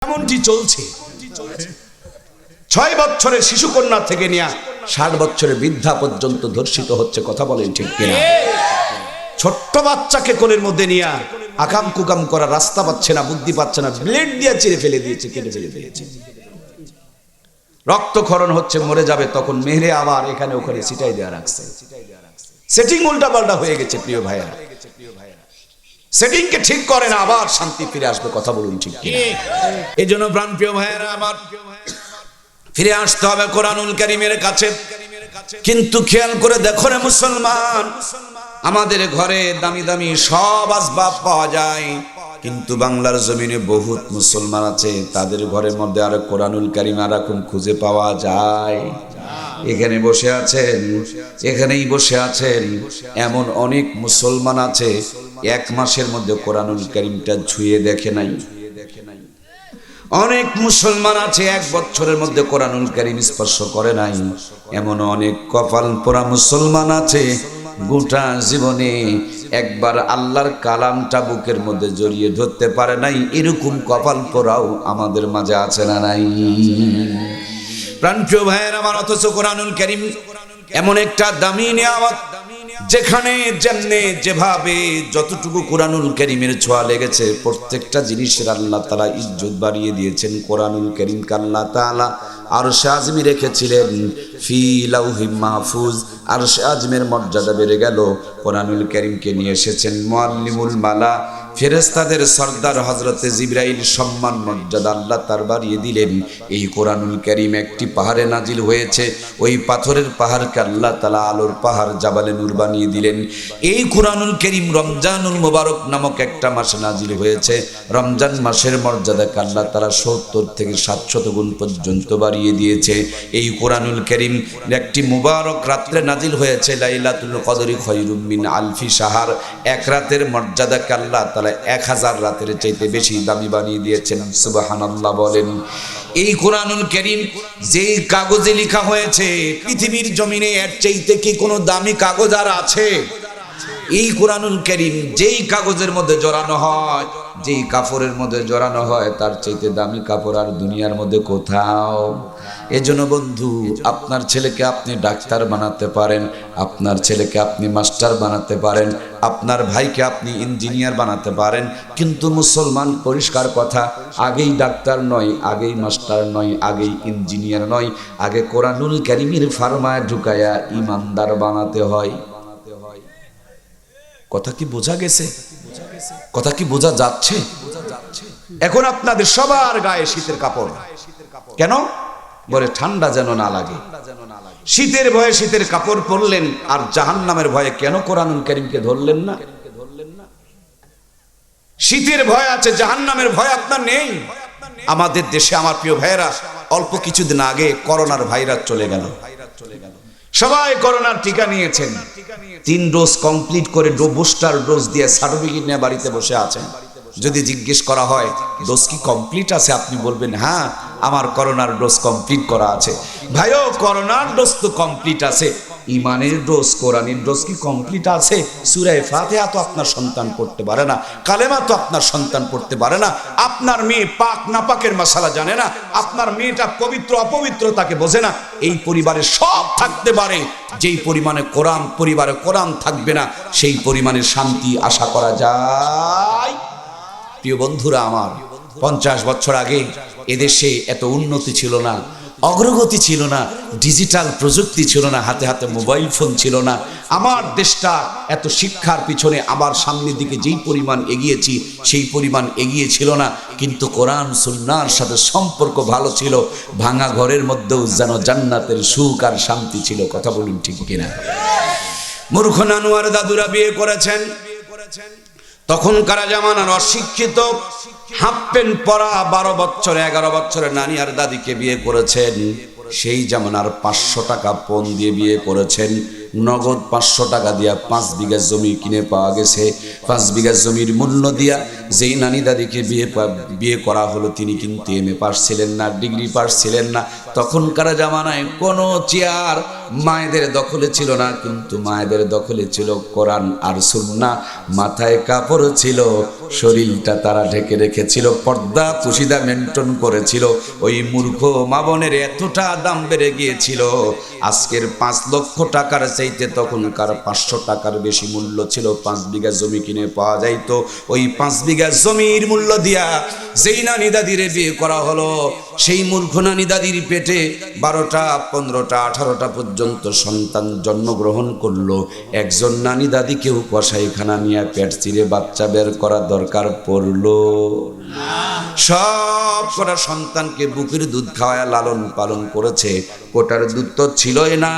এমনটি চলছে। 6 বছরের শিশু কন্যা থেকে নিয়ে 60 বছরের বৃদ্ধা পর্যন্ত ধর্ষিত হচ্ছে। কথা বলেন ঠিক কিনা? ছোট্ট বাচ্চাকে কোলের মধ্যে নিয়ে আকাম কুকাম করা, রাস্তা পাচ্ছে না, বুদ্ধি পাচ্ছে না, ব্লেড দিয়ে চিরে ফেলে দিয়েছে, কেটে ফেলে দিয়েছে। রক্তক্ষরণ হচ্ছে, মরে যাবে, তখন মেরে আবার এখানে ওখানে ছিটাই দেওয়া রাখছে। সেটিং উল্টা পাল্টা হয়ে গেছে প্রিয় ভাইয়া। সেটিংকে ঠিক করে না, আবার শান্তি ফিরে আসবে। কথা বলুন ঠিক কিনা? এই জন্য প্রাণ প্রিয় ভাইয়েরা আমার, ফিরে আসতে হবে কোরআনুল কারীমের কাছে। কিন্তু খেয়াল করে দেখো রে মুসলমান, আমাদের ঘরে দামি দামি সব আসবাব পাওয়া যায়, কিন্তু বাংলার জমিনে বহুত মুসলমান আছে তাদের ঘরের মধ্যে আর কোরআনুল কারীম আর এখন খুঁজে পাওয়া যায়? এখানে বসে আছেন, এখানেই বসে আছেন, এমন অনেক মুসলমান আছে 1 মাসের মধ্যে কোরআনুল কারীমটা ছুঁয়ে দেখে নাই। অনেক মুসলমান আছে 1 বছরের মধ্যে কোরআনুল কারীম স্পর্শ করে নাই। এমন অনেক কপাল পোড়া মুসলমান আছে গোটা জীবনে একবার আল্লাহর কালামটা বুকের মধ্যে জড়িয়ে ধরতে পারে নাই। এরকম কপাল পোড়াও আমাদের মাঝে আছে না নাই? প্রাণপ্রিয় ভাইয়ের আমার, অথচ কোরআনুল কারীম এমন একটা দামি নিয়ামত, যেখানে যেমনে যেভাবে যতটুকু কোরআনুল কারীমের ছোঁয়া লেগেছে প্রত্যেকটা জিনিসের আল্লাহ তাআলা ইজ্জত বাড়িয়ে দিয়েছেন। কোরআনুল কারীমকে আল্লাহ তাআলা আরশে আযমে রেখেছিলেন, ফি লাউহিম মাহফুজ। আরশে আযমের মর্যাদা বেড়ে গেল। কোরআনুল কারীমকে নিয়ে এসেছেন মুআল্লিমুল মালা, ফেরেশতাদের সরদার হযরতে জিবরাইল। সম্মান মর্যাদা আল্লাহ তার বাড়িয়ে দিলেন। এই কোরআনুল কারীম একটি পাহাড়ে নাজিল হয়েছে, ওই পাথরের পাহাড়কে আল্লাহ তাআলা আলোর পাহাড় জাবালে নূর বানিয়ে দিলেন। এই কোরআনুল কারীম রমজানুল মুবারক নামক একটা মাসে নাজিল হয়েছে। রমজান মাসের মর্যাদাকে আল্লাহ তাআলা 70 থেকে 700 গুণ পর্যন্ত বাড়িয়ে দিয়েছে। এই কোরআনুল কারীম একটি মুবারক রাত্রে নাজিল হয়েছে, লাইলাতুল কদরি খায়রুম মিন আলফি শাহর। 1 রাতের মর্যাদাকে আল্লাহ তাআলা 1000 রাতের চাইতে বেশি দামি বানিয়ে দিয়েছেন। সুবহানাল্লাহ বলেন। এই কোরআনুল কারীম যেই কাগজে লেখা হয়েছে, পৃথিবীর জমিনে এর চাইতে কি কোনো দামি কাগজ আর আছে? এই কোরআনুল কারীম যেই কাগজের মধ্যে জড়ানো হয়, যেই কাপড়ের মধ্যে জড়ানো হয়, তার চাইতে দামি কাপড় আর দুনিয়ার মধ্যে কোথাও। এজন্য বন্ধু, আপনার ছেলেকে আপনি ডাক্তার বানাতে পারেন, আপনার ছেলেকে আপনি মাস্টার বানাতে পারেন, আপনার ভাইকে আপনি ইঞ্জিনিয়ার বানাতে পারেন, কিন্তু মুসলমান পরিষ্কার কথা, আগেই ডাক্তার নয়, আগেই মাস্টার নয়, আগেই ইঞ্জিনিয়ার নয়, আগে কোরআনুল কারীমের ফার্মায় ঢুকায়া ইমানদার বানাতে হয়। কথা কি বোঝা গেছে? কথা কি বোঝা যাচ্ছে? এখন আপনাদের সবার গায়ে শীতের কাপড়, কেন? বলে ঠান্ডা যেন না লাগে। শীতের ভয়ে শীতের কাপড় পরলেন, আর জাহান্নামের ভয়ে কেন কোরআনুল কারীমকে ধরলেন না? শীতের ভয় আছে, জাহান্নামের ভয় আপনার নেই। আমাদের দেশে আমার প্রিয় ভাইয়েরা, অল্প কিছুদিন আগে করোনার ভাইরাস চলে গেল। সবাই করোনার টিকা নিয়েছেন, 3 ডোজ কমপ্লিট করে বুস্টার ডোজ দিয়ে সার্টিফিকেট নিয়ে বাড়িতে বসে আছেন। যদি জিজ্ঞেস করা হয় ডোজ কি কমপ্লিট আছে, আপনি বলবেন হ্যাঁ আমার করোনার ডোজ কমপ্লিট করা আছে। ভাইও, করোনার ডোজ তো কমপ্লিট আছে, ইমানের ডোজ, কোরআনের ডোজ কি কমপ্লিট আছে? সূরা ফাতিহা তো আপনার সন্তান পড়তে পারে না, কালেমা তো আপনার সন্তান পড়তে পারে না, আপনার মেয়ে পাক নাপাকের মাসালা জানে না, আপনার মেয়েটা পবিত্র অপবিত্র তাকে বোঝে না। এই পরিবারে সব থাকতে পারে, যেই পরিমাণে কোরআন পরিবারে কোরআন থাকবে না, সেই পরিমাণে শান্তি আশা করা যায়। প্রিয় বন্ধুরা আমার, 50 বছর আগে এদেশে এত উন্নতি ছিল না, অগ্রগতি ছিল না, ডিজিটাল প্রযুক্তি ছিল না, হাতে হাতে মোবাইল ফোন ছিল না। আমার দেশটা এত শিক্ষার পিছনে আবার সামনের দিকে যেই পরিমাণ এগিয়েছি সেই পরিমাণ এগিয়ে ছিল না, কিন্তু কোরআন সুন্নাহর সাথে সম্পর্ক ভালো ছিল। ভাঙা ঘরের মধ্যেও যেন জান্নাতের সুখ আর শান্তি ছিল। কথা বলুন ঠিক কিনা? মূর্খ নানুয়ার দাদুরা বিয়ে করেছেন, তখনকার জামানার অশিক্ষিত হাফ প্যান্ট পরা 12 বছর 11 বছরের নানি আর দাদিকে বিয়ে করেছেন। সেই জামানার 500 টাকা পণ দিয়ে বিয়ে করেছেন। নগদ 500 টাকা দিয়া 5 বিঘা জমি কিনে পাওয়া গেছে। 5 বিঘা জমির মূল্য দিয়া যেই নানি দাদিকে বিয়ে করা হলো, তিনি কিন্তু এমএ পাস ছিলেন না, ডিগ্রি পাস ছিলেন না। তখনকার জামানায় কোনো চেয়ার মায়েদের দখলে ছিল না, কিন্তু মায়েদের দখলে ছিল কোরআন আর সুন্নাহ। মাথায় কাপড় ছিল, শরীরটা তারা ঢেকে রেখেছিল, পর্দা পুশিদা মেনটেন করেছিল। ওই মূর্খ মা বোনের এতটা দাম বেড়ে গিয়েছিল, আজকের 5 লক্ষ টাকার চাইতে তখনকার 500 টাকার বেশি মূল্য ছিল। 5 বিঘা জমি কিনে পাওয়া যাইতো। ওই 5 বিঘা জমির মূল্য দিয়া যেই নানি দাদিরে বিয়ে করা হলো, সেই মূর্খ নানি দাদির পেটে 12টা 15টা 18টা পর্যন্ত সন্তান জন্মগ্রহণ করলো। একজন নানি দাদিকেও কসাইখানা নিয়ে পেট চিরে বাচ্চা বের করা দরকার পড়লো? সব কটা সন্তানকে বুকের দুধ খাওয়ায় লালন পালন করেছে। কোটার দুধ তো ছিলই না,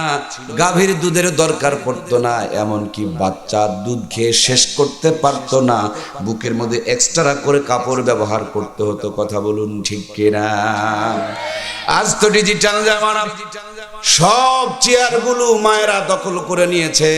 গাভীর দুধের দরকার পড়তো না, এমনকি বাচ্চা দুধ খেয়ে শেষ করতে পারতো না, বুকের মধ্যে এক্সট্রা করে কাপড় ব্যবহার করতে হতো। কথা বলুন ঠিক কিনা? আজ তো ডিজিটাল জামানা, সব চেয়ারগুলো মায়েরা দখল করে নিয়েছে।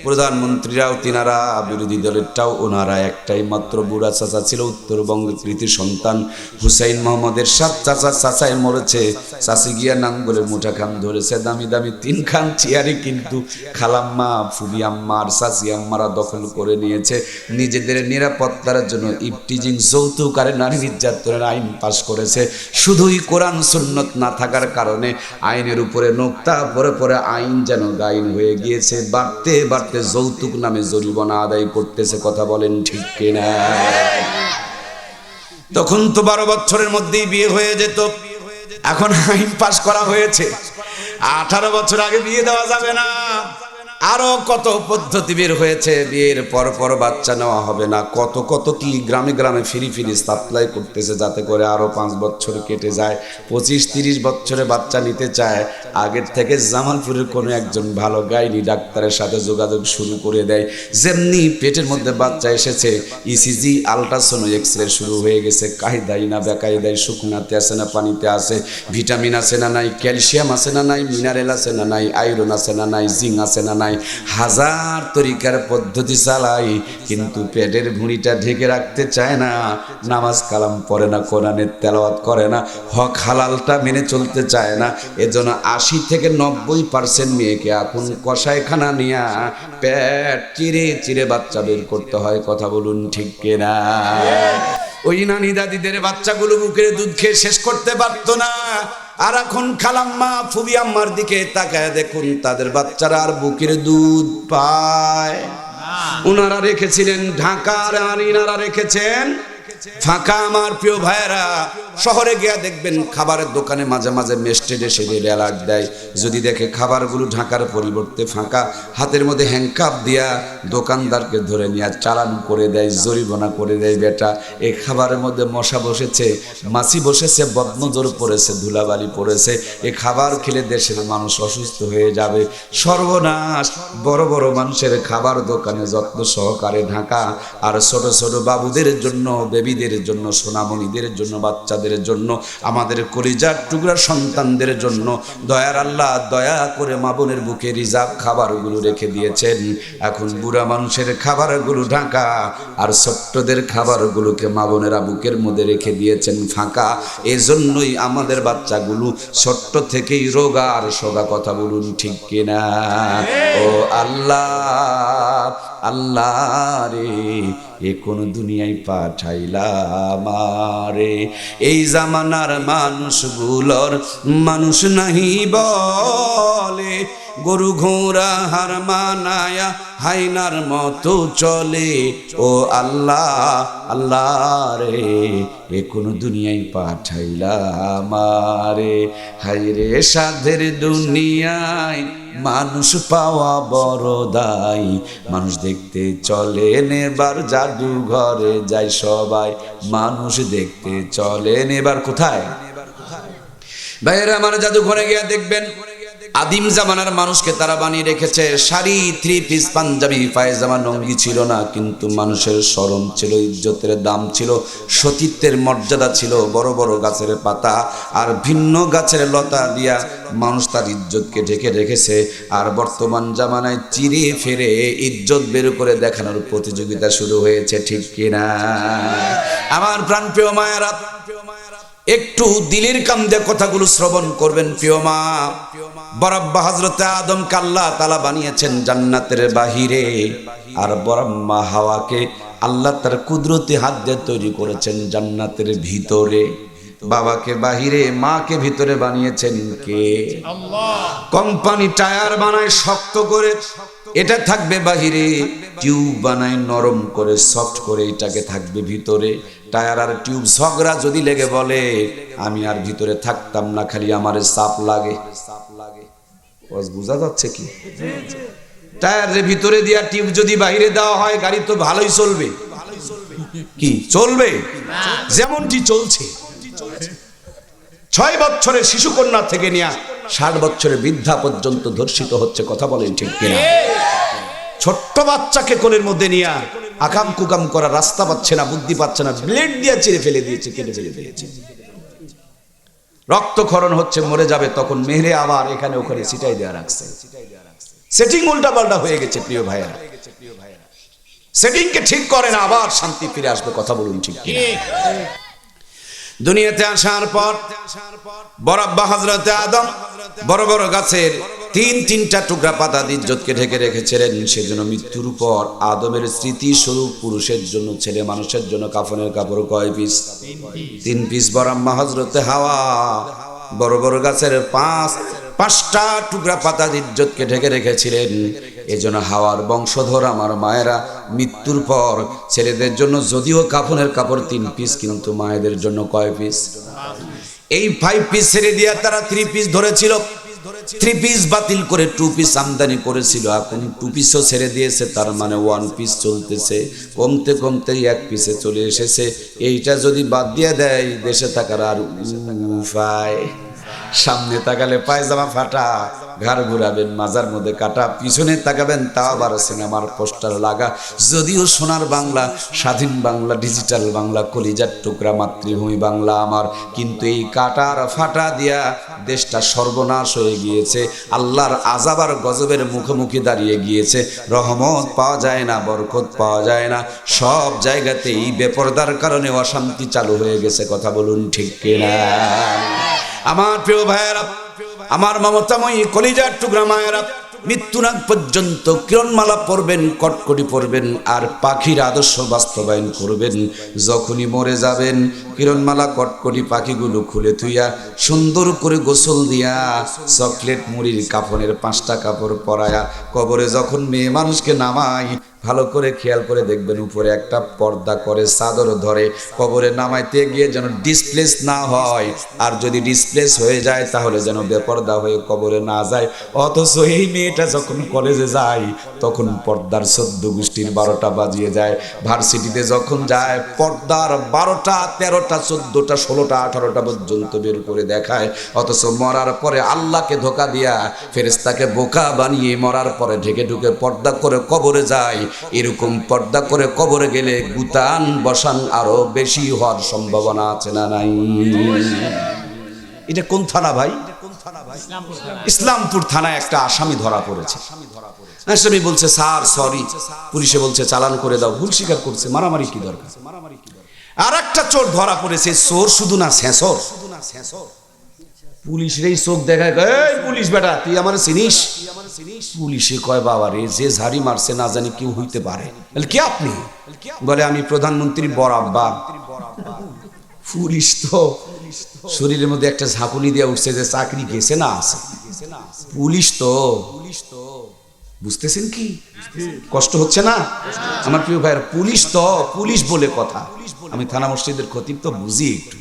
প্রধানমন্ত্রীরাও তিনারা, বিরোধী দলেরটাও ওনারা। একটাই মাত্র বুড়া চাচা ছিল উত্তরবঙ্গের কৃতি সন্তান হুসাইন মোহাম্মদের 7 চাচা, চাচাই মরেছে, চাচি গিয়া নাঙ্গলের মুঠা খান ধরেছে। দামি দামি 3 খান চেয়ারে কিন্তু খালাম্মা, ফুবি আম্মা আর চাচি আম্মারা দখল করে নিয়েছে। নিজেদের নিরাপত্তার জন্য ইফটিজিং, যৌতুক আর নারী নির্যাতনের আইন পাশ করেছে। শুধুই কোরআন সুন্নত না থাকার কারণে আইনের উপরে নোক্তা পরে পরে আইন যেন গাইন হয়ে গিয়েছে। বাড়তে বাড়তে যৌতুক নামে জরিমানা আদায় করতেছে। কথা বলেন ঠিক কিনা? তখন তো 12 বছরের মধ্যেই বিয়ে হয়ে যেত, এখন আইন পাশ করা হয়েছে 18 বছর আগে বিয়ে দেওয়া যাবে না। আরো কত পদ্ধতি বের হয়েছে, বিয়ের পর পর বাচ্চা নেওয়া হবে না, কত কত কি গ্রামে গ্রামে ফ্রি সাপ্লাই করতেছে, যাতে করে আরো 5 বছর কেটে যায়, 25-30 বছরে বাচ্চা নিতে চায়। আগের থেকে জামালপুরের কোনো একজন ভালো গাইনি ডাক্তারের সাথে যোগাযোগ শুরু করে দেয়। যেমনি পেটের মধ্যে বাচ্চা এসেছে, ইসিজি, আলট্রাসাউন্ড, এক্সরে শুরু হয়ে গেছে। কায়দাই না বেকায়দায়, শুকনাতে আছে না পানিতে আছে, ভিটামিন আছে না নাই, ক্যালসিয়াম আছে না নাই, মিনারেল আছে না নাই, আয়রন আছে না নাই, জিঙ্ক আছে না নাই, হাজার তরিকার পদ্ধতি চালাই, কিন্তু পেটের ভুঁড়িটা ঢেকে রাখতে চায় না। নামাজ কালাম পড়ে না, কোরআনের তেলাওয়াত করে না, হক হালালটা মেনে চলতে চায় না। এজন্য 80 থেকে 90% মেয়েকে এখন কসাইখানা নিয়ে পেট চিরে চিরে বাচ্চা বের করতে হয়। কথা বলুন ঠিক কিনা? ওই নানি দাদিদের বাচ্চাগুলো বুকের দুধ খেয়ে শেষ করতে পারতো না, আর এখন খালাম্মা, ফুবি আম্মার দিকে তাকায় দেখুন, তাদের বাচ্চারা আর বুকের দুধ পায়। ওনারা রেখেছিলেন ঢাকার, আর ইনারা রেখেছেন ফাঁকা। আমার প্রিয় ভাইয়েরা, শহরে গিয়া দেখবেন খাবারের দোকানে মাঝে মাঝে মেস্টেড এসে অ্যালার্ট দেয়। যদি দেখে খাবারগুলো ঢাকার পরিবর্তে ফাঁকা, হাতের মধ্যে হ্যান্ডকাপ দিয়া দোকানদারকে ধরে নিয়ে চালান করে দেয়, জরিমানা করে দেয়। বেটা, এই খাবারের মধ্যে মশা বসেছে, মাছি বসেছে, বদনজর পড়েছে, ধুলাবালি পড়েছে, এ খাবার খেলে দেশের মানুষ অসুস্থ হয়ে যাবে। সর্বনাশ! বড় বড় মানুষের খাবার দোকানে যত্ন সহকারে ঢাকা, আর ছোট ছোট বাবুদের জন্য, বেবিদের জন্য, সোনামণিদের জন্য, বাচ্চাদের জন্য, আমাদের কলিজার টুকরা সন্তানদের জন্য দয়ার আল্লাহ দয়া করে মা বোনের বুকে রিজার্ভ খাবারগুলো রেখে দিয়েছেন। এখন বুড়া মানুষের খাবারগুলো ঢাকা, আর ছোট্টদের খাবারগুলোকে মা বোনেরা বুকের মধ্যে রেখে দিয়েছেন ফাঁকা। এজন্যই আমাদের বাচ্চাগুলো ছোট্ট থেকেই রোগা আর সোগা। কথা বলুন ঠিক কিনা? ও আল্লাহ, আল্লাহ রে, এ কোন দুনিয়ায় পাঠাইলা আমারে? এই জামানার মানুষগুলোর মানুষ নাহি বলে, গরু ঘোড়া হার মানায়া হাইনার মতো চলে। ও আল্লাহ, আল্লাহ রে, এ কোন দুনিয়ায় পাঠাইলা আমারে? হাইরে সাধের দুনিয়ায় মানুষ পাওয়া বড় দায়, মানুষ দেখতে চলে নেবার জাদুঘরে যায় সবাই, মানুষ দেখতে চলে নেবার কোথায়? ভাইয়েরা আমার, জাদুঘরে গিয়ে দেখবেন আদিম জামানার মানুষকে তারা বানিয়ে রেখেছে। শাড়ি, 3 পিস, পাঞ্জাবি, পায়জামা, লুঙ্গি ছিল না, কিন্তু মানুষের শরম ছিল, ইজ্জতের দাম ছিল, সতীত্বের মর্যাদা ছিল। বড় বড় গাছের পাতা আর ভিন্ন গাছের লতা দিয়া মানুষ তার ইজ্জতকে ঢেকে রেখেছে। আর বর্তমান জামানায় চিরে ফেরে ইজ্জত বের করে দেখানোর প্রতিযোগিতা শুরু হয়েছে। ঠিক কিনা? আমার প্রাণপ্রিয় মায়েরা, একটু দিলের কাম দিয়ে কথাগুলো শ্রবণ করবেন। প্রিয় মা, বরাব্বা হযরতে আদমকে আল্লাহ তাআলা বানিয়েছেন জান্নাতের বাহিরে, আর বরাম্মা হাওয়াকে আল্লাহ তার কুদরতি হাত দিয়ে তৈরি করেছেন জান্নাতের ভিতরে। বাবাকে বাহিরে, মাকে ভিতরে বানিয়েছেন কে? আল্লাহ। কোম্পানি টায়ার বানায় শক্ত করে, এটা থাকবে বাহিরে, টিউব বানায় নরম করে সফট করে, এটাকে থাকবে ভিতরে। টায়ার আর টিউব ঝগড়া যদি লেগে বলে আমি আর ভিতরে থাকতাম না, খালি আমার চাপ লাগে। বুঝা যাচ্ছে কি? টায়ারের ভিতরে দিয়া টিউব যদি বাইরে দেওয়া হয় গাড়ি তো ভালোই চলবে, কি চলবে? যেমনটি চলছে। 6 বছরের শিশু কন্যা থেকে নিয়ে 60 বছরের বৃদ্ধা পর্যন্ত ধর্ষিত হচ্ছে, কথা বলেন ঠিক কিনা? ছোট্ট বাচ্চাকে কোলের মধ্যে নিয়ে আকাম কুকাম করা, রাস্তা পাচ্ছে না, বুদ্ধি পাচ্ছে না, ব্লেড দিয়ে চিরে ফেলে দিয়েছে, কেটে ফেলে দিয়েছে। রক্তক্ষরণ হচ্ছে, মরে যাবে, তখন মেহরে আবার এখানে ওখানে ছিটাই দেওয়া রাখছে। সেটিং উল্টা পাল্টা হয়ে গেছে প্রিয় ভাইয়া। সেটিংকে ঠিক করে না, আবার শান্তি ফিরে আসবে, কথা বলুন ঠিক কিনা? দুনিয়াতে আসার পর বড় আব্বা হযরতে আদম বড় বড় গাছের 3টা টুকরা পাতা দিয়ে ইজ্জতকে ঢেকে রেখেছিলেন। সেজন্য মৃত্যুর পর আদমের স্মৃতি স্বরূপ পুরুষের জন্য, ছেলে মানুষের জন্য কাফনের কাপড় কয় পিস? 3 পিস। বড় আম্মা হযরতে হাওয়া বড় বড় গাছের 5টা টুকরা পাতা দিয়ে ইজ্জতকে ঢেকে রেখেছিলেন। এজন্য হাওয়ার বংশধর আমার মায়েরা মৃত্যুর পর ছেলেদের জন্য যদিও কাফনের কাপড় 3 পিস, কিন্তু মায়েদের জন্য কয় পিস? এই 5 পিস ছেড়ে দিয়ে তারা 3 পিস ধরেছিল। 3 পিস বাতিল করে 2 পিস আমদানি করেছিল, এখন 2 পিসও ছেড়ে দিয়েছে, তার মানে 1 পিস চলতেছে। কমতে কমতে 1 পিসে চলে এসেছে। এইটা যদি বাদ দিয়ে দেয় দেশে থাকার আর উপায়। সামনে তাকালে পায়জামা ফাটা, ঘাড় ঘুরাবেন মাজার মধ্যে কাটা, পিছনে তাকাবেন তা আবার সিনেমার পোস্টার লাগা। যদিও সোনার বাংলা, স্বাধীন বাংলা, ডিজিটাল বাংলা, কলিজার টুকরা মাতৃভূমি বাংলা আমার, কিন্তু এই কাটার ফাটা দিয়া দেশটা সর্বনাশ হয়ে গিয়েছে। আল্লাহর আযাব আর গজবের মুখোমুখি দাঁড়িয়ে গিয়েছে। রহমত পাওয়া যায় না, বরকত পাওয়া যায় না, সব জায়গাতেই বেপরদার কারণে অশান্তি চালু হয়ে গেছে, কথা বলুন ঠিক কিনা? আমার প্রিয় ভাইয়েরা, আমার মমতাময়ী কলিজার টুকরা মায়েরা, মৃত্যুর আগ পর্যন্ত কিরণমালা পরবেন, কটকটি পরবেন, আর পাখির আদর্শ বাস্তবায়ন করবেন। যখনই মরে যাবেন কিরণমালা কটকটি পাখিগুলো খুলে থুইয়া সুন্দর করে গোসল দিয়া চকলেট মুড়ির কাফনের 5টা কাপড় পরায়া কবরে যখন মেয়ে মানুষকে নামাই, ভালো করে খেয়াল করে দেখবেন উপরে একটা পর্দা করে চাদর ধরে। কবরে নামাইতে গিয়ে যেন ডিসপ্লেস না হয়, আর যদি ডিসপ্লেস হয়ে যায় তাহলে যেন বেপর্দা হয়ে কবরে না যায়। অথচ এই মেয়েটা যখন কলেজে যায় তখন পর্দার 14 গোষ্ঠীর 12টা বাজিয়ে যায়। ভার্সিটিতে যখন যায় পর্দার 12টা, 13টা, 14টা, 16টা, 18টা পর্যন্ত বের করে দেখায়। অথচ মরার পরে আল্লাহকে ধোঁকা দিয়া ফেরেশতাকে বোকা বানিয়ে মরার পরে ঢেকে ঢুকে পর্দা করে কবরে যায়। এরকম পর্দা করে কবরে গেলে গুতান বসান আরো বেশি হওয়ার সম্ভাবনা আছে না নাই? এটা কোন থানা ভাই? ইসলামপুর থানায় একটা আসামি ধরা পড়েছে। আসামি বলছে স্যার সরি, পুলিশে বলছে চালান করে দাও, ভুল স্বীকার করছে, মারামারি কি দরকার? আর একটা চোর ধরা পড়েছে, চোর শুধু না ছেঁচর। পুলিশের এই চোখ দেখায়, এই পুলিশ বেটা তুই আমার চিনিস? পুলিশে কয় বাবা রে, যে ঝাড়ি মারছে না জানি কেউ হইতে পারে। কি আপনি? বলে আমি প্রধানমন্ত্রীর বড় আব্বা। পুলিশ তো শরীরের মধ্যে একটা ঝাঁকুনি দিয়ে উঠছে যে চাকরি গেছে না আছে। পুলিশ তো বুঝতেছেন কি কষ্ট হচ্ছে না আমার প্রিয় ভাইয়ের? পুলিশ তো পুলিশ বলে কথা। আমি থানা মসজিদের খতিব তো বুঝি একটু,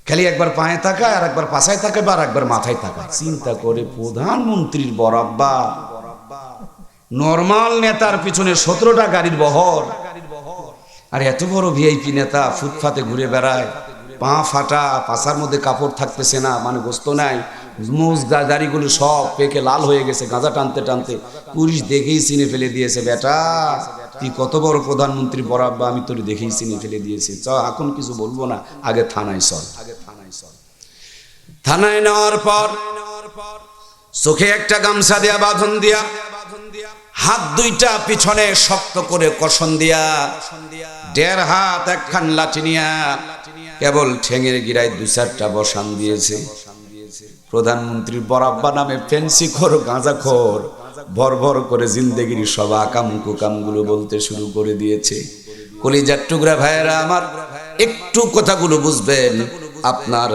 খালি একবার পায়ে তাকায় আর একবার পাছায় তাকায় আর একবার মাথায় তাকায়। চিন্তা করে প্রধানমন্ত্রীর বড় আব্বা, নরমাল নেতার পিছনে 17টা গাড়ির বহর, আর এত বড় ভিআইপি নেতা ফুটপাতে ঘুরে বেড়ায়, পা ফাটা, পাছার মধ্যে কাপড় থাকতেছে না, মানে গোস্ত নাই, মুজ দাড়িগুলো সব পেকে লাল হয়ে গেছে গাঁজা টানতে টানতে। পুলিশ দেখেই চিনে ফেলে দিয়েছে, বেটা তুই কত বড় প্রধানমন্ত্রী বড় আব্বা, আমি তোর দেখেই চিনে ফেলে দিয়েছি, চ এখন কিছু বলবো না, আগে থানায় চল। থানায় নেওয়ার পর চোখে একটা গামছা দিয়া বাঁধন দিয়া, হাত 2টা পিছনে শক্ত করে কষন দিয়া, 1.5 হাত একখান লাঠি নিয়া কেবল ঠেঙের গিরায় 2-4টা বসান দিয়েছে। প্রধানমন্ত্রীর বড় আব্বা নামে ফেন্সিখোর, গাঁজাখোর ভর ভর করে জিন্দেগির সব আকাম কুকাম গুলো বলতে শুরু করে দিয়েছে। কলিজার টুকরা ভাইয়েরা আমার, একটু কথাগুলো বুঝবেন। আপনার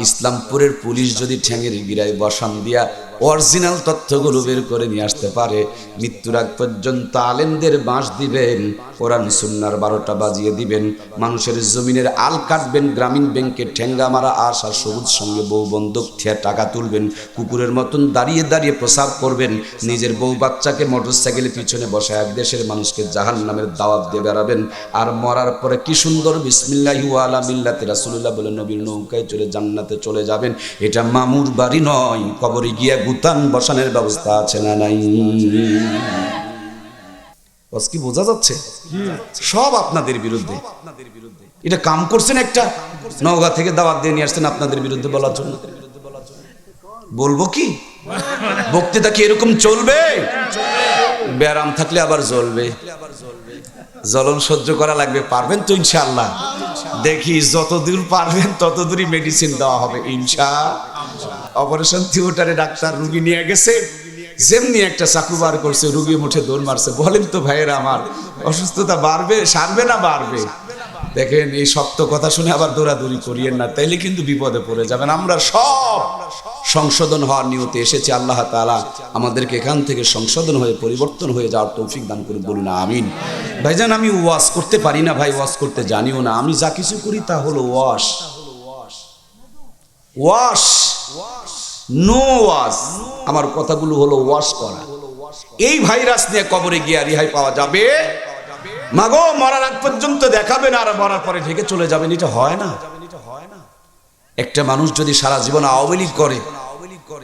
ইসলামপুরের পুলিশ যদি ঠ্যাঙের গিরায় বসান দিয়া অরিজিনাল তথ্যগুলো বের করে নিয়ে আসতে পারে, মৃত্যুর আগ পর্যন্ত আলেমদের বাঁশ দিবেন, কোরআন সুন্নাহর 12টা বাজিয়ে দিবেন, মানুষের জমিনের আল কাটবেন, গ্রামীণ ব্যাংকে ঠেঙ্গা মারা আশ আর সবুজ সঙ্গে বউ বন্দুক থিয়া টাকা তুলবেন, কুকুরের মতন দাঁড়িয়ে দাঁড়িয়ে প্রসাব করবেন, নিজের বউ বাচ্চাকে মোটরসাইকেলে পিছনে বসে এক দেশের মানুষকে জাহান্নামের দাওয়াত দিয়ে বেড়াবেন। আর মরার পরে কি সুন্দর বিসমিল্লাহি ওয়া আলা মিল্লাতি রাসূলুল্লাহ বলে নবীর নৌকায় চলে জান্নাতে চলে যাবেন। এটা মামুর বাড়ি নয়, কবরে গিয়া গুতান বসানোর ব্যবস্থা আছে না নাই? কি বোঝা যাচ্ছে? সব আপনাদের বিরুদ্ধে। এটা কাম করছেন একটা, নওগাঁ থেকে দাওয়াত দিয়ে নিয়ে আসছেন আপনাদের বিরুদ্ধে বলার জন্য। বলবো কি, বক্তৃতা কি এরকম চলবে? ব্যারাম থাকলে আবার জ্বলবে, জ্বলন সহ্য করা লাগবে। পারবেন তো ইনশাআল্লাহ? দেখি যতদূর পারবেন ততদূরই মেডিসিন দেওয়া হবে ইনশাআল্লাহ। অপারেশন থিয়েটারে ডাক্তার রুগী নিয়ে গেছে, যেমনি একটা চাকু বার করছে, রুগী মুঠে দৌড় মারছে। বলেন তো ভাইয়েরা আমার, অসুস্থতা বাড়বে, সারবে না বাড়বে? দেখেন, এই শক্ত কথা শুনে আবার দৌড়াদৌড়ি করিয়েন না, তাইলে কিন্তু বিপদে পড়ে যাবেন। আমরা সব সংশোধন হওয়ার নিয়তে এসেছি। আল্লাহ তাআলা আমাদেরকে এখান থেকে সংশোধন হয়ে পরিবর্তন হয়ে যাওয়ার তৌফিক দান করে বলুন আমিন। ভাইজান, আমি ওয়াজ করতে পারি না ভাই, ওয়াজ করতে জানিও না। আমি যা কিছু করি তা হলো ওয়াশ, ওয়াশ, নো ওয়াজ। আমার কথাগুলো হলো ওয়াশ করা। এই ভাইরাস নিয়ে কবরে গিয়ে রেহাই পাওয়া যাবে? মাগো, মরার আগ পর্যন্ত দেখাবেন আর মরার পরে ঢেকে চলে যাবেন, এটা হয় না। একটা মানুষ যদি সারা জীবন আওয়ামী লীগ করে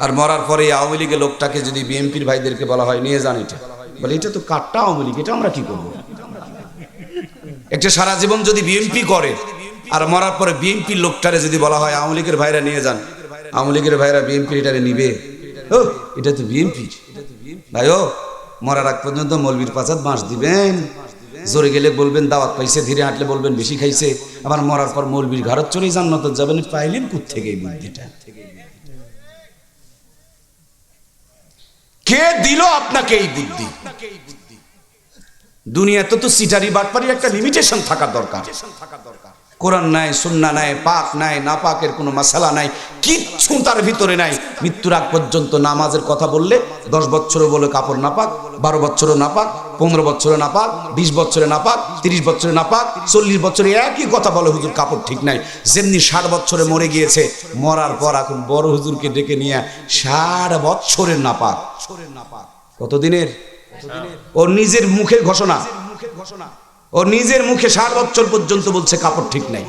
আর মরার পরে আওয়ামী লীগের লোকটাকে যদি বিএনপির ভাইদেরকে বলা হয় নিয়ে যান, এটা বলে এটা তো কাটটা আওয়ামী লীগ, এটা আমরা কি করব? একটা সারা জীবন যদি বিএনপি করে আর মরার পরে বিএনপির লোকটারে যদি বলা হয় আওয়ামী লীগের ভাইরা নিয়ে যান, আওয়ামী লীগের ভাইরা বিএনপি এটারে নিবে? ও, এটা তো বিএনপি ভাই। ও, মরার আগ পর্যন্ত মৌলবীর পাচাত বাঁশ দিবেন, জোরে গেলে বলবেন দাওয়াত পাইছে, ধীরে হাঁটলে বলবেন বেশি খাইছে, আবার মরার পর মৌলবীর ঘাড়ত চলে জান্নাত যাবেন। পাইলেন কোত্থেকে এই বুদ্ধিটা? কে দিল আপনাকে এই বুদ্ধি? দুনিয়াতে তো সিটারি বাটপারি একটা লিমিটেশন থাকার দরকার। কোরআন নাই, সুন্নাহ নাই, পাক নাই, না পাকের কোনো মাসালা নাই, কিচ্ছু তার ভিতরে নাই। মৃত্যুর আগ পর্যন্ত নামাজের কথা বললে 10 বছরও বলে কাপড় না পাক, 12 বছরও না পাক, 15 বছরে না পাক, 20 বছরে না পাক, 30 বছরে না পাক, 40 বছরে একই কথা বলে হুজুর কাপড় ঠিক নাই। যেমনি 60 বছরে মরে গিয়েছে, মরার পর এখন বড় হুজুরকে ডেকে নিয়ে 60 বছরের না পাক। কতদিনের? ওর নিজের মুখের ঘোষণা, ও নিজের মুখে 60 বছর পর্যন্ত বলছে কাপড় ঠিক নাই,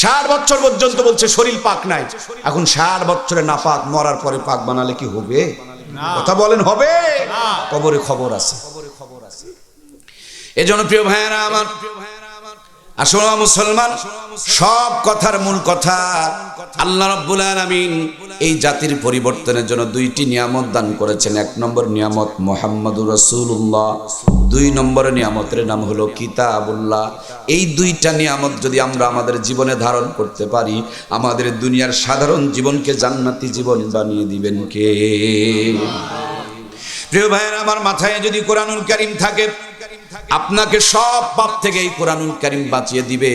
60 বছর পর্যন্ত বলছে শরীর পাক নাই। এখন 60 বছরে না পাক, মরার পরে পাক বানালে কি হবে? কথা বলেন, হবে? কবরে খবর আছে। এজন্য প্রিয় ভাইয়েরা আমার, আসলে মুসলমান, সব কথার মূল কথা আল্লাহ রাব্বুল আলামিন এই জাতির পরিবর্তনের জন্য 2টি নিয়ামত দান করেছেন। 1 নম্বর নিয়ামত মুহাম্মাদুর রাসূলুল্লাহ, 2 নম্বর নিয়ামতের নাম হলো কিতাবুল্লাহ। এই 2টা নিয়ামত যদি আমরা আমাদের জীবনে ধারণ করতে পারি, আমাদের দুনিয়ার সাধারণ জীবনকে জান্নাতি জীবন বানিয়ে দিবেন কে? প্রিয় ভাইয়েরা আমার, মাথায় যদি কোরআনুল কারীম থাকে, আপনাকে সব পাপ থেকে এই কোরআনুল কারীম বাঁচিয়ে দিবে।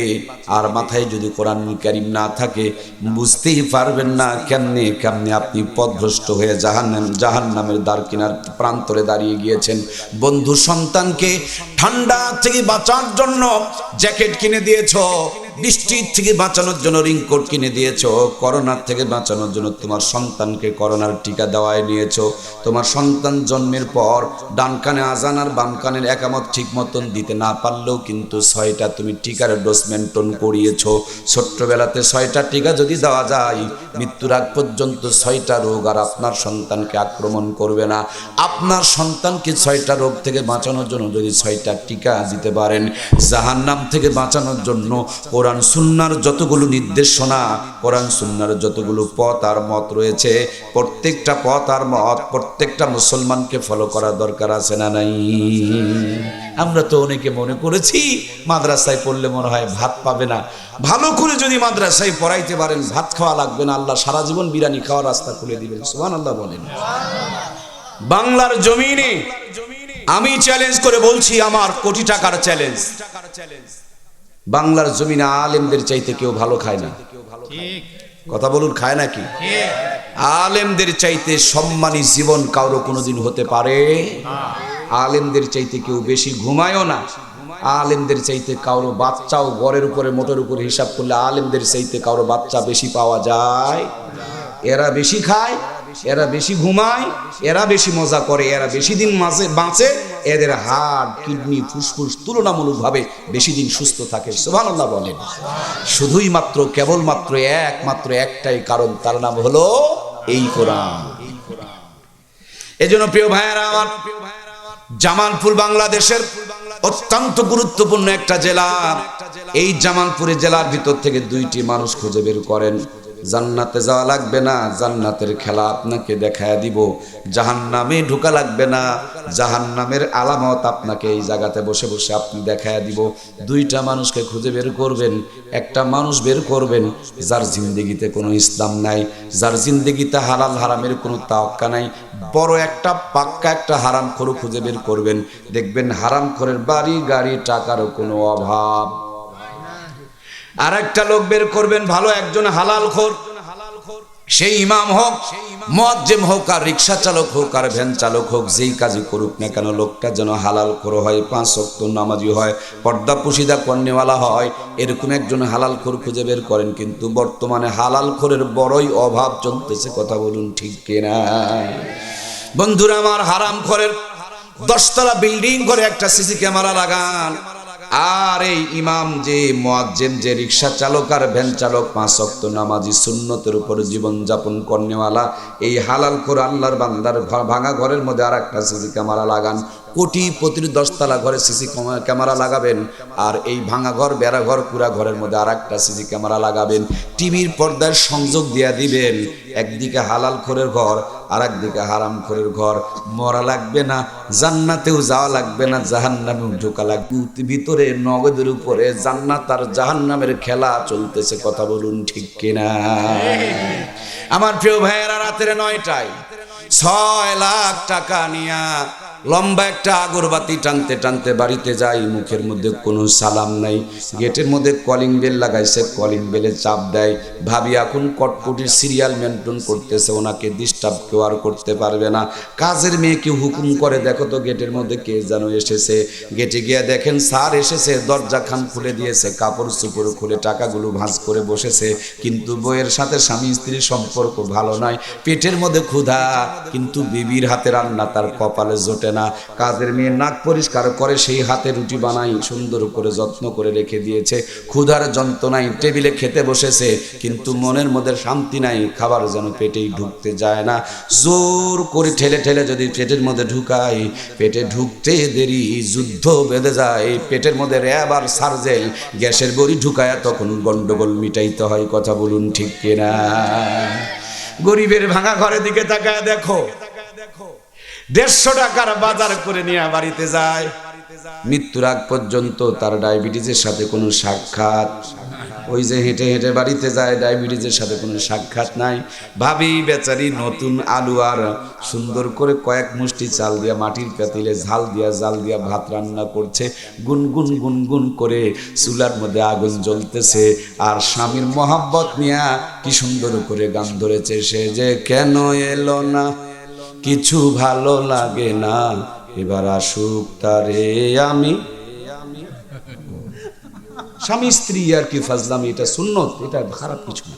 আর মাথায় যদি কোরআনুল কারীম না থাকে, বুঝতেই পারবেন না কেমনে কেমনে আপনি পথভ্রষ্ট হয়ে জাহান্নামের দ্বার কিনার প্রান্তরে দাঁড়িয়ে গিয়েছেন। বন্ধু সন্তানকে ঠান্ডা থেকে বাঁচার জন্য জ্যাকেট কিনে দিয়েছো, বৃষ্টির থেকে বাঁচানোর জন্য রিংকোট কিনে দিয়েছো, করোনার থেকে বাঁচানোর জন্য তোমার সন্তানকে করোনার টিকা দেওয়ায় নিয়েছো। তোমার সন্তান জন্মের পর ডান কানে আজান আর বাম কানের একামত ঠিক মতন দিতে না পারলেও কিন্তু 6টা তুমি টিকার ডোজ মেনটেন করিয়েছো। ছোট্টবেলাতে 6টা টিকা যদি দেওয়া যায়, মৃত্যুর আগ পর্যন্ত 6টা রোগ আর আপনার সন্তানকে আক্রমণ করবে না। আপনার সন্তানকে 6টা রোগ থেকে বাঁচানোর জন্য যদি 6টা টিকা দিতে পারেন, জাহান্নাম থেকে বাঁচানোর জন্য কোরআন সুন্নাহর যতগুলো নির্দেশনা, কোরআন সুন্নাহর যতগুলো পথ আর মত রয়েছে, প্রত্যেকটা পথ আর মত প্রত্যেকটা মুসলমানকে ফলো করা দরকার আছে না নাই? আমরা তো অনেকে মনে করেছি মাদ্রাসায় পড়লে মনে হয় ভাত পাবে না। ভালো করে যদি মাদ্রাসায় পড়াইতে পারেন, ভাত খাওয়া লাগবে না, আল্লাহ সারা জীবন বিরিয়ানি খাওয়ার রাস্তা খুলে দিবেন। সুবহানাল্লাহ বলেন। বাংলার জমিনে আমি চ্যালেঞ্জ করে বলছি, আমার কোটি টাকার চ্যালেঞ্জ, বাংলার জমিনে আলেমদের চাইতে কেউ ভালো খায় না। কথা বলুন, খায় নাকি? আলেমদের চাইতে সম্মানী জীবন কারো কোনোদিন হতে পারে? আলেমদের চাইতে কেউ বেশি ঘুমায়ও না। আলেমদের চাইতে কারো বাচ্চাও ঘরের উপরে মোটর উপরে হিসাব করলে আলেমদের চাইতে কারো বাচ্চা বেশি পাওয়া যায়। এরা বেশি খায়, এরা বেশি ঘুমায়, এরা বেশি মজা করে, এরা বেশি দিন বাঁচে, এদের হার্ট কিডনি ফুসফুস তুলনামূলকভাবে বেশি দিন সুস্থ থাকে। সুবহানাল্লাহ বলেন। শুধুই মাত্র কেবলমাত্র একমাত্র একটাই কারণ, তার নাম হলো এই কোরআন। এজন্য প্রিয় ভাইয়েরা আমার, জামালপুর বাংলাদেশের অত্যন্ত গুরুত্বপূর্ণ একটা জেলা। এই জামালপুরে জেলার ভিতর থেকে দুইটি মানুষ খুঁজে বের করেন। জান্নাতে যাওয়া লাগবে না, জান্নাতের খেলা আপনাকে দেখায় দিব। জাহান্নামে ঢোকা লাগবে না, জাহান্নামের আলামত আপনাকে এই জায়গাতে বসে বসে আপনি দেখায় দিব। দুইটা মানুষকে খুঁজে বের করবেন। একটা মানুষ বের করবেন যার জিন্দেগিতে কোনো ইসলাম নাই, যার জিন্দেগিতে হালাল হারামের কোনো তাওয়াক্কা নাই। বড় একটা পাক্কা একটা হারামখোর খুঁজে বের করবেন, দেখবেন হারামখোরের বাড়ি গাড়ি টাকারও কোনো অভাব। আর একটা লোক বের করবেন ভালো একজন হালালখোর, সেই ইমাম হোক, মুয়াজ্জিম হোক, আর রিক্সা চালক হোক, আর ভ্যান চালক হোক, যেই কাজই করুক না কেন লোকটা যেন হালালখোর হয়, 5 ওয়াক্ত নামাজি হয়, পর্দা পুশিদা কর্নেওয়ালা হয়, এরকম একজন হালালখোর খুঁজে বের করেন। কিন্তু বর্তমানে হালালখোরের বড়ই অভাব চলতেছে। কথা বলুন ঠিক কিনা? বন্ধুরা আমার, হারামখোরের 10 তলা বিল্ডিং করে একটা সিসি ক্যামেরা লাগান। আর এই ইমাম যে মুয়াজ্জিম যে রিক্সা চালক আর ভ্যান চালক 5 ওয়াক্ত নামাজি সুন্নতের উপর জীবন যাপন করনেওয়ালা এই হালালখোর আল্লাহর বান্দার ভাঙা ঘরের মধ্যে আর একটা সিসি ক্যামেরা লাগান। কোটিপতির 10 তলা ঘরে সিসি ক্যামেরা লাগাবেন, আর এই ভাঙা ঘর বেড়া ঘর পুরা ঘরের মধ্যে আর একটা সিসি ক্যামেরা লাগাবেন। টিভির পর্দার সংযোগ দিয়া দিবেন, একদিকে হালালখোরের ঘর আর একদিকে হারামখোরের ঘর। মরা লাগবে না, জান্নাতেও যাওয়া লাগবে না, জাহান্নামেও ঢোকা লাগবে। ভিতরে নগদের উপরে জান্নাত আর জাহান্নামের খেলা চলতেছে। কথা বলুন ঠিক কিনা? আমার প্রিয় ভাইয়েরা, রাতের 9টায় 6 লাখ টাকা নিয়া লম্বা একটা আগরবাতি টানতে টানতে বাড়িতে যাই। মুখের মধ্যে কোনো সালাম নাই, গেটের মধ্যে কলিং বেল লাগাইছে, কলিং বেলে চাপ দেয়। ভাবি এখন কটকটির সিরিয়াল মেনটেন করতেছে, ওনাকে ডিস্টার্ব কেউ আর করতে পারবে না। কাজের মেয়েকে হুকুম করে, দেখো তো গেটের মধ্যে কে যেন এসেছে। গেটে গিয়ে দেখেন স্যার এসেছে, দরজা খান খুলে দিয়েছে, কাপড় চোপড় খুলে টাকাগুলো ভাঁজ করে বসেছে। কিন্তু বইয়ের সাথে স্বামী স্ত্রীর সম্পর্ক ভালো নয়, পেটের মধ্যে ক্ষুধা, কিন্তু বিবির হাতে রান্না তার কপালে জোটে না। কাজের মেয়ে নাক পরিষ্কার করে, সেই হাতে রুটি বানাই সুন্দর করে যত্ন করে রেখে দিয়েছে। ক্ষুধার যন্ত্রণায় টেবিলে খেতে বসেছে, কিন্তু মনের মধ্যে শান্তি নাই, খাবার যেন পেটেই ঢুকতে যায় না। জোর করে ঠেলে ঠেলে যদি পেটের মধ্যে ঢুকাই, পেটে ঢুকতে দেরি, যুদ্ধ বেঁধে যায়। পেটের মধ্যে র্যাব আর সার্জেল গ্যাসের বড়ি ঢুকায়া তখন গন্ডগোল মিটাইতে হয়। কথা বলুন ঠিক কিনা? গরিবের ভাঙা ঘরের দিকে তাকায় দেখো, 150 টাকার বাজার করে নিয়ে বাড়িতে যায়। মৃত্যুর আগ পর্যন্ত তার ডায়াবেটিসের সাথে কোনো সাক্ষাৎ, ওই যে হেঁটে হেঁটে বাড়িতে যায়, ডায়াবেটিসের সাথে কোনো সাক্ষাৎ নাই। ভাবি বেচারি নতুন আলু আর সুন্দর করে কয়েক মুষ্টি চাল দিয়া মাটির পাতিলে ঝাল দিয়া ভাত রান্না করছে। গুনগুন গুনগুন করে চুলার মধ্যে আগুন জ্বলতেছে, আর স্বামীর মহাব্বত নিয়া কি সুন্দর করে গান ধরেছে, সে যে কেন এলো না, কিছু ভালো লাগে না, এবার আসুক তারে আমি। স্বামী স্ত্রী আর কি ফাজলামি, এটা সুন্নত, এটা খারাপ কিছু না।